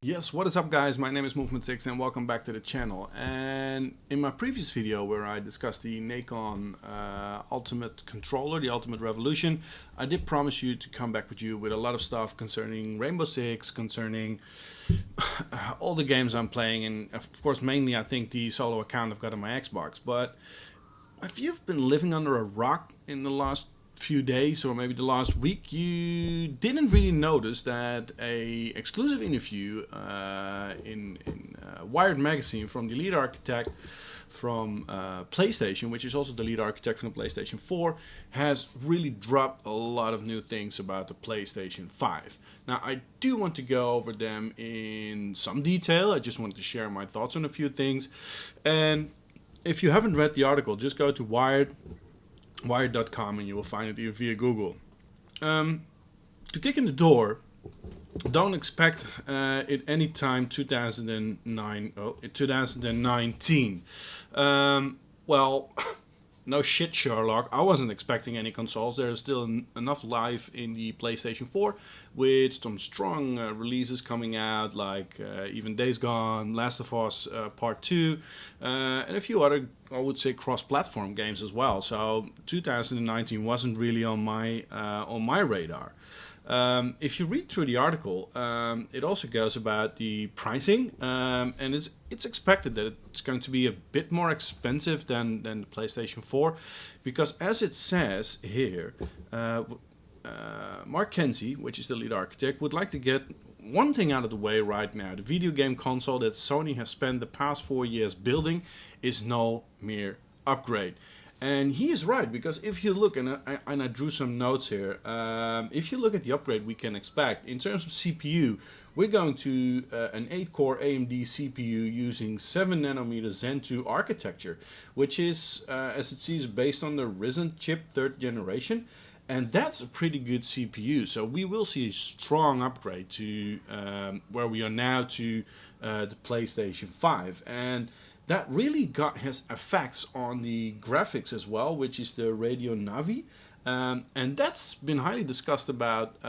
Yes, what is up guys, my name is Movement6 and welcome back to the channel. And in my previous video where I discussed the Nikon Ultimate Controller, the Ultimate Revolution, I did promise you to come back with you with a lot of stuff concerning Rainbow Six, concerning all the games I'm playing, and of course mainly I think the solo account I've got on my Xbox. But if you've been living under a rock in the last few days or maybe the last week, you didn't really notice that a exclusive interview in Wired magazine from the lead architect from PlayStation, which is also the lead architect from the PlayStation 4, has really dropped a lot of new things about the PlayStation 5. Now I do want to go over them in some detail. I just wanted to share my thoughts on a few things, and if you haven't read the article, just go to Wired.com and you will find it via Google. To kick in the door, don't expect it anytime 2019. Well, no shit, Sherlock. I wasn't expecting any consoles. There is still enough life in the PlayStation 4 with some strong releases coming out, like even Days Gone, Last of Us Part 2, and a few other, I would say, cross-platform games as well. So 2019 wasn't really on my radar. If you read through the article, it also goes about the pricing, and it's expected that it's going to be a bit more expensive than the PlayStation 4, because as it says here, Mark Kenzie, which is the lead architect, would like to get one thing out of the way right now. The video game console that Sony has spent the past 4 years building is no mere upgrade. And he is right, because if you look, and I drew some notes here, if you look at the upgrade we can expect, in terms of CPU, we're going to an 8-core AMD CPU using 7nm Zen 2 architecture, which is, as it seems, based on the Ryzen chip 3rd generation, and that's a pretty good CPU. So we will see a strong upgrade to where we are now to the PlayStation 5. And that really has effects on the graphics as well, which is the Radeon Navi. And that's been highly discussed about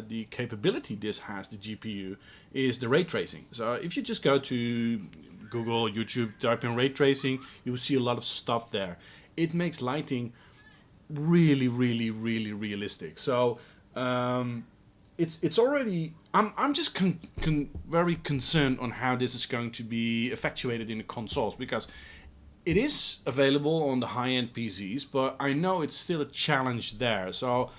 the capability this has, the GPU, is the ray tracing. So if you just go to Google, YouTube, type in ray tracing, you will see a lot of stuff there. It makes lighting really realistic. So it's already, I'm just very concerned on how this is going to be effectuated in the consoles, because it is available on the high-end PCs, but I know it's still a challenge there. So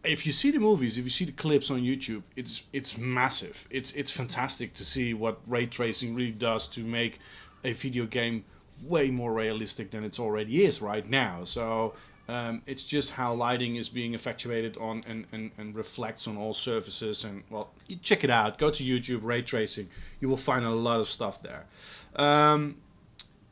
if you see the movies, if you see the clips on YouTube, it's massive. It's fantastic to see what ray tracing really does to make a video game way more realistic than it already is right now. So it's just how lighting is being effectuated on and reflects on all surfaces. And well, you check it out. Go to YouTube, ray tracing. You will find a lot of stuff there.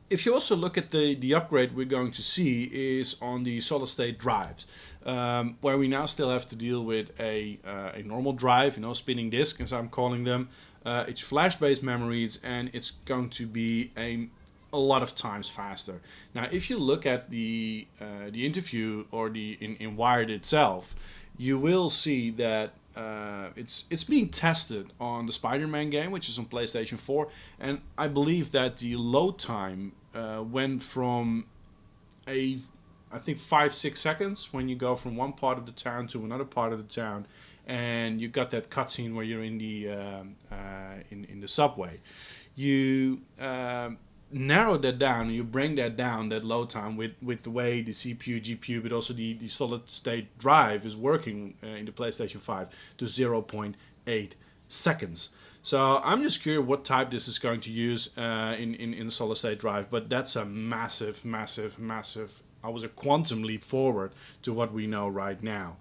If you also look at the upgrade we're going to see is on the solid state drives, where we now still have to deal with a normal drive, spinning disk as I'm calling them. It's flash-based memories, and it's going to be a lot of times faster. Now, if you look at the interview or in Wired itself, you will see that it's being tested on the Spider-Man game, which is on PlayStation 4, and I believe that the load time went from I think 5-6 seconds when you go from one part of the town to another part of the town, and you got that cutscene where you're in the in the subway. You narrow that down, and you bring that down, that load time, with the way the CPU, GPU, but also the solid state drive is working in the PlayStation 5 to 0.8 seconds. So I'm just curious what type this is going to use in the solid state drive, but that's a massive, I was a quantum leap forward to what we know right now.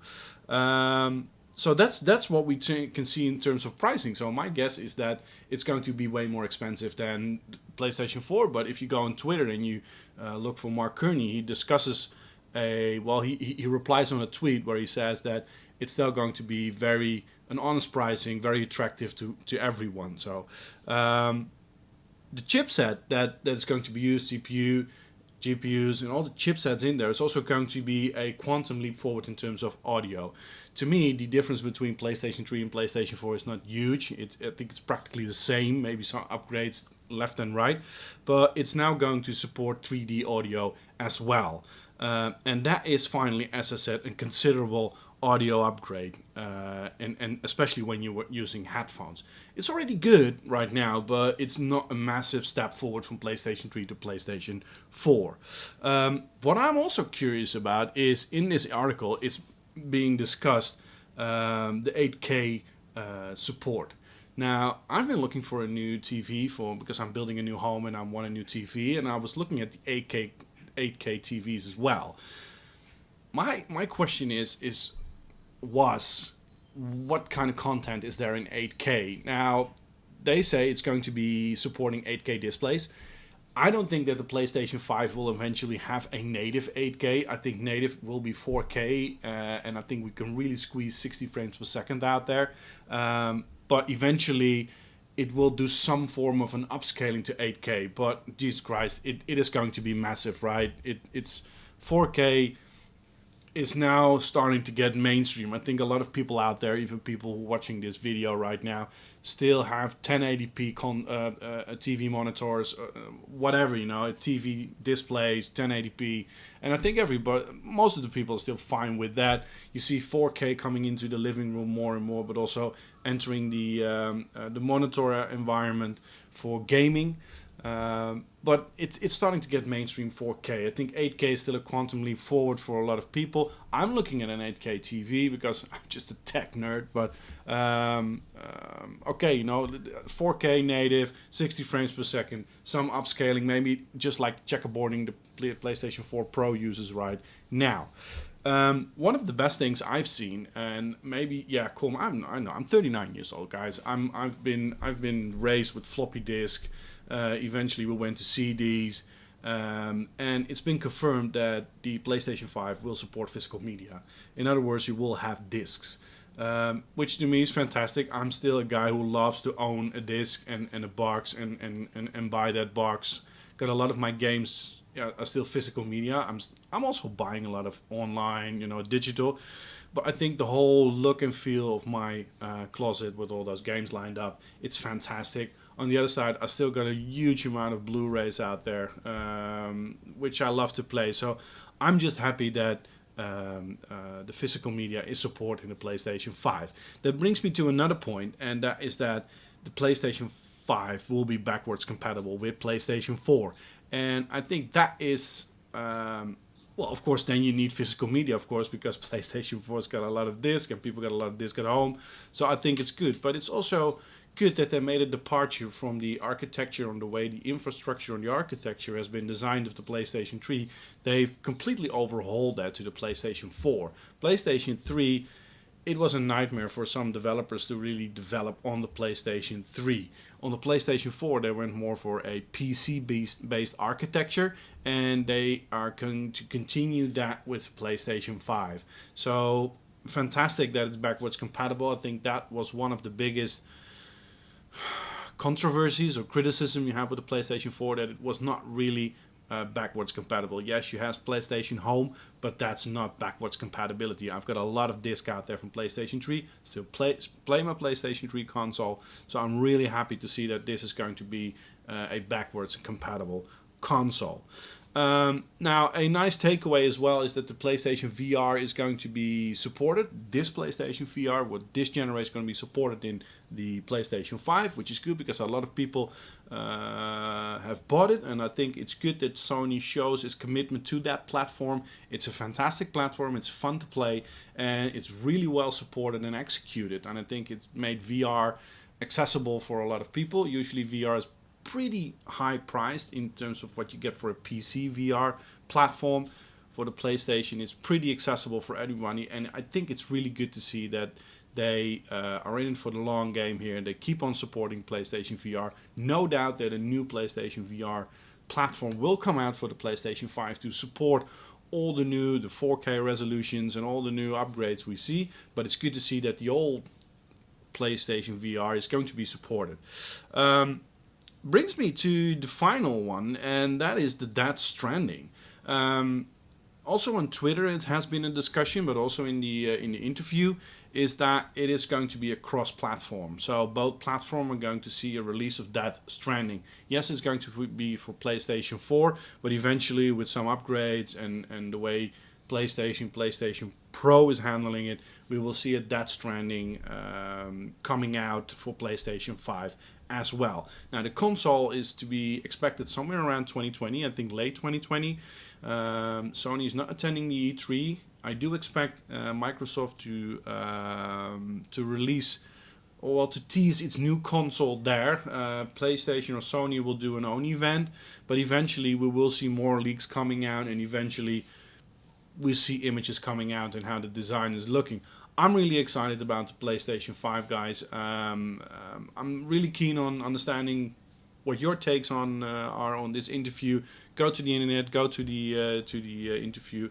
So that's what we can see in terms of pricing. So my guess is that it's going to be way more expensive than PlayStation 4. But if you go on Twitter and you look for Mark Kearney, he discusses he replies on a tweet where he says that it's still going to be an honest pricing, very attractive to everyone. So the chipset that's going to be used, CPU, GPUs, and all the chipsets in there, it's also going to be a quantum leap forward in terms of audio. To me, the difference between PlayStation 3 and PlayStation 4 is not huge. I think it's practically the same, maybe some upgrades left and right, but it's now going to support 3D audio as well. And that is finally, as I said, a considerable audio upgrade, and especially when you were using headphones. It's already good right now, but it's not a massive step forward from PlayStation 3 to PlayStation 4. What I'm also curious about is, in this article, it's being discussed the 8K support. Now, I've been looking for a new TV because I'm building a new home and I want a new TV, and I was looking at the 8K TVs as well. My question was what kind of content is there in 8K? Now, they say it's going to be supporting 8K displays. I don't think that the PlayStation 5 will eventually have a native 8K. I think native will be 4K, and I think we can really squeeze 60 frames per second out there. But eventually, it will do some form of an upscaling to 8K. But Jesus Christ, it is going to be massive, right? It's 4K is now starting to get mainstream. I think a lot of people out there, even people watching this video right now, still have 1080p TV monitors, whatever, TV displays, 1080p, and I think most of the people are still fine with that. You see 4K coming into the living room more and more, but also entering the monitor environment for gaming. But it's starting to get mainstream 4K. I think 8K is still a quantum leap forward for a lot of people. I'm looking at an 8K TV because I'm just a tech nerd. But okay, 4K native, 60 frames per second, some upscaling, maybe just like checkerboarding the PlayStation 4 Pro uses right now. One of the best things I've seen, and maybe cool. I know I'm 39 years old, guys. I've been raised with floppy disk. Eventually we went to CDs, and it's been confirmed that the PlayStation 5 will support physical media. In other words, you will have discs, which to me is fantastic. I'm still a guy who loves to own a disc and a box and buy that box. Got a lot of my games are still physical media. I'm also buying a lot of online, digital. But I think the whole look and feel of my closet with all those games lined up, it's fantastic. On the other side, I still got a huge amount of Blu-rays out there, which I love to play. So I'm just happy that the physical media is supporting the PlayStation 5. That brings me to another point, and that is that the PlayStation 5 will be backwards compatible with PlayStation 4. And I think that is... well, of course, then you need physical media, of course, because PlayStation 4's got a lot of disc and people got a lot of disc at home. So I think it's good. But it's also good that they made a departure from the architecture on the way the infrastructure on the architecture has been designed of the PlayStation 3. They've completely overhauled that to the PlayStation 4. PlayStation 3, it was a nightmare for some developers to really develop on the PlayStation 3. On the PlayStation 4, they went more for a PC-based architecture, and they are going to continue that with PlayStation 5. So, fantastic that it's backwards compatible. I think that was one of the biggest controversies or criticism you have with the PlayStation 4, that it was not really backwards compatible. Yes, you have PlayStation Home, but that's not backwards compatibility. I've got a lot of disc out there from PlayStation 3, still play my PlayStation 3 console, so I'm really happy to see that this is going to be a backwards compatible console. Now, a nice takeaway as well is that the PlayStation VR is going to be supported. This PlayStation VR, with this generation, is going to be supported in the PlayStation 5, which is good because a lot of people have bought it, and I think it's good that Sony shows its commitment to that platform. It's a fantastic platform, it's fun to play, and it's really well supported and executed, and I think it's made VR accessible for a lot of people. Usually VR is pretty high priced in terms of what you get for a PC VR platform. For the PlayStation, it's pretty accessible for everybody, and I think it's really good to see that they are in it for the long game here, and they keep on supporting PlayStation VR. No doubt that a new PlayStation VR platform will come out for the PlayStation 5 to support all the 4K resolutions and all the new upgrades we see, but it's good to see that the old PlayStation VR is going to be supported. brings me to the final one, and that is the Death Stranding. Also on Twitter, it has been a discussion, but also in the interview, is that it is going to be a cross-platform. So both platforms are going to see a release of Death Stranding. Yes, it's going to be for PlayStation 4, but eventually with some upgrades and the way PlayStation Pro is handling it, we will see a Death Stranding coming out for PlayStation 5 as well. Now the console is to be expected somewhere around 2020, I think late 2020. Sony is not attending the E3. I do expect Microsoft to release, or to tease its new console there. PlayStation or Sony will do an own event, but eventually we will see more leaks coming out, and eventually we see images coming out and how the design is looking. I'm really excited about the PlayStation 5, guys. I'm really keen on understanding what your takes on are on this interview. Go to the internet, go to the interview.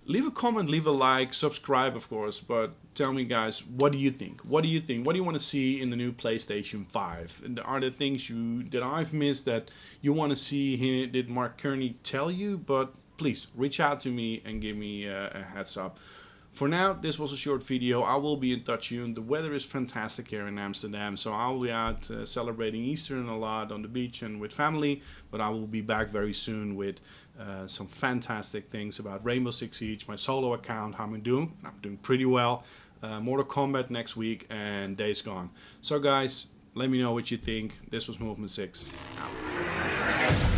Leave a comment, leave a like, subscribe, of course. But tell me, guys, what do you think? What do you think? What do you want to see in the new PlayStation 5? And are there things that I've missed that you want to see here? Did Mark Kearney tell you? But please reach out to me and give me a heads up. For now, this was a short video. I will be in touch soon. The weather is fantastic here in Amsterdam, so I'll be out celebrating Easter a lot on the beach and with family. But I will be back very soon with some fantastic things about Rainbow Six Siege, my solo account, how I'm doing. I'm doing pretty well. Mortal Kombat next week and Days Gone. So guys, let me know what you think. This was Movement 6. Out.